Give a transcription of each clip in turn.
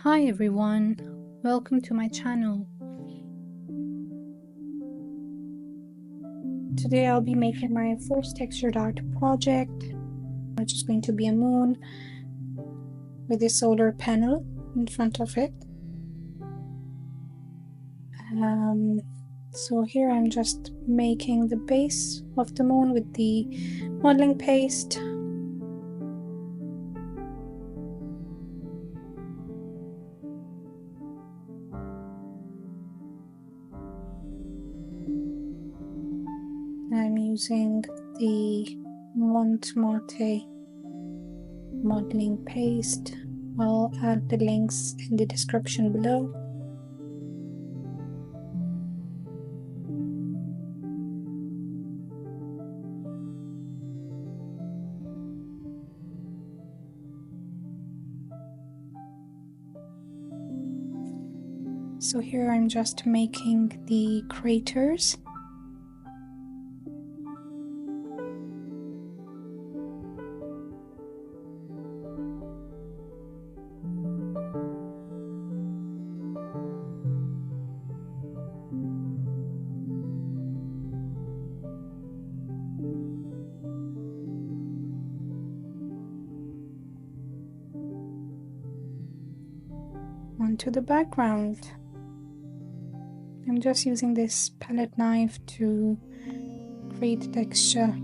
Hi everyone, welcome to my channel. Today I'll be making my first textured art project, which is going to be a moon with a solar panel in front of it. So here I'm just making the base of the moon with the modeling paste. I'm using the Montemate modeling paste. I'll add the links in the description below. So here I'm just making the craters. Onto the background. I'm just using this palette knife to create texture.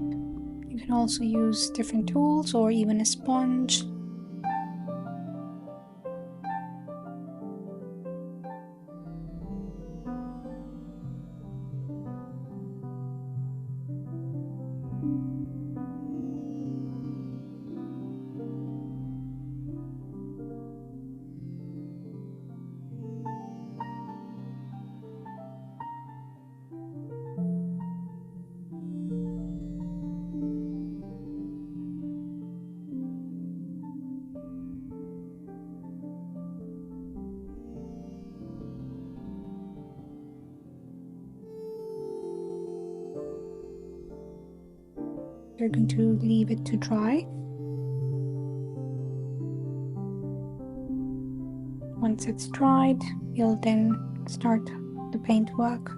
You can also use different tools or even a sponge. You're going to leave it to dry. Once it's dried, you'll then start the paint work.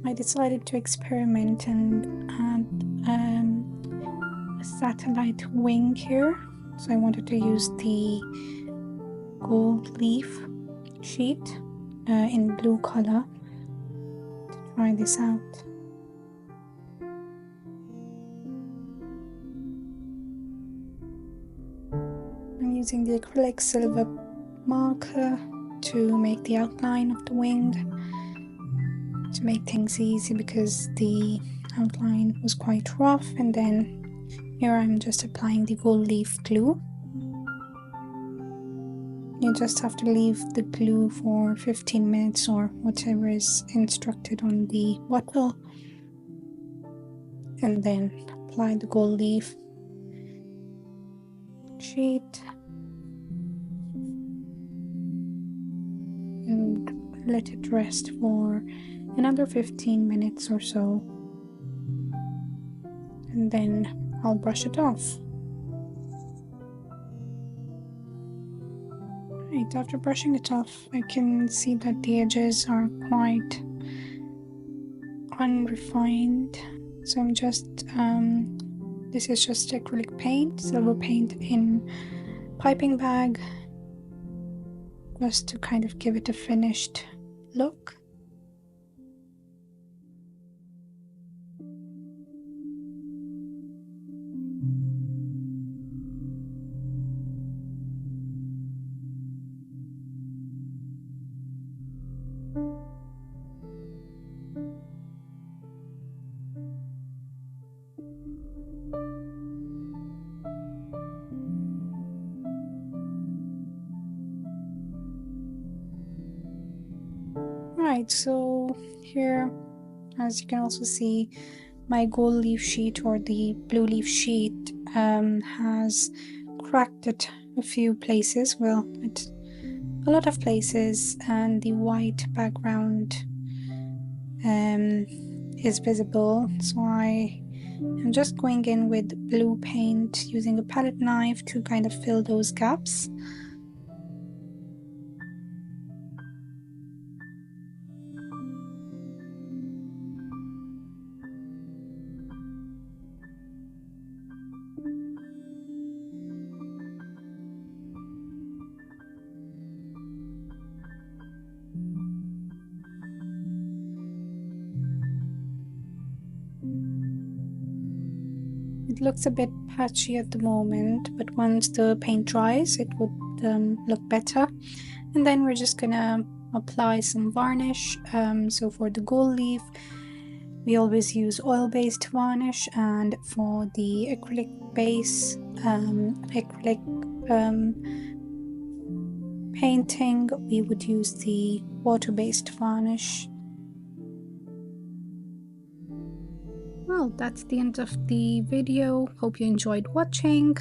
I decided to experiment and add a satellite wing here. So I wanted to use the gold leaf sheet in blue color to try this out. I'm using the acrylic silver marker to make the outline of the wing, to make things easy because the outline was quite rough. And then here I'm just applying the gold leaf glue. You just have to leave the glue for 15 minutes or whatever is instructed on the bottle. and then apply the gold leaf sheet and let it rest for another 15 minutes or so, and then I'll brush it off. Right, after brushing it off, I can see that the edges are quite unrefined, so I'm just this is just acrylic paint, silver paint in piping bag, just to kind of give it a finished look. Right, so here, as you can also see, my gold leaf sheet or the blue leaf sheet has cracked at a few places, well, at a lot of places, and the white background is visible. So I am just going in with blue paint using a palette knife to kind of fill those gaps. It looks a bit patchy at the moment, but once the paint dries, it would look better. And then we're just gonna apply some varnish. So for the gold leaf, we always use oil-based varnish, and for the acrylic base, painting, we would use the water-based varnish. Well, that's the end of the video. Hope you enjoyed watching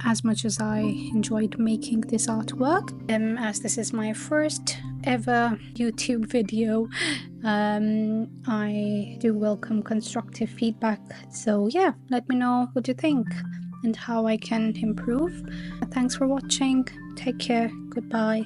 as much as I enjoyed making this artwork. As this is my first ever YouTube video, I do welcome constructive feedback. So yeah, let me know what you think and how I can improve. Thanks for watching. Take care. Goodbye.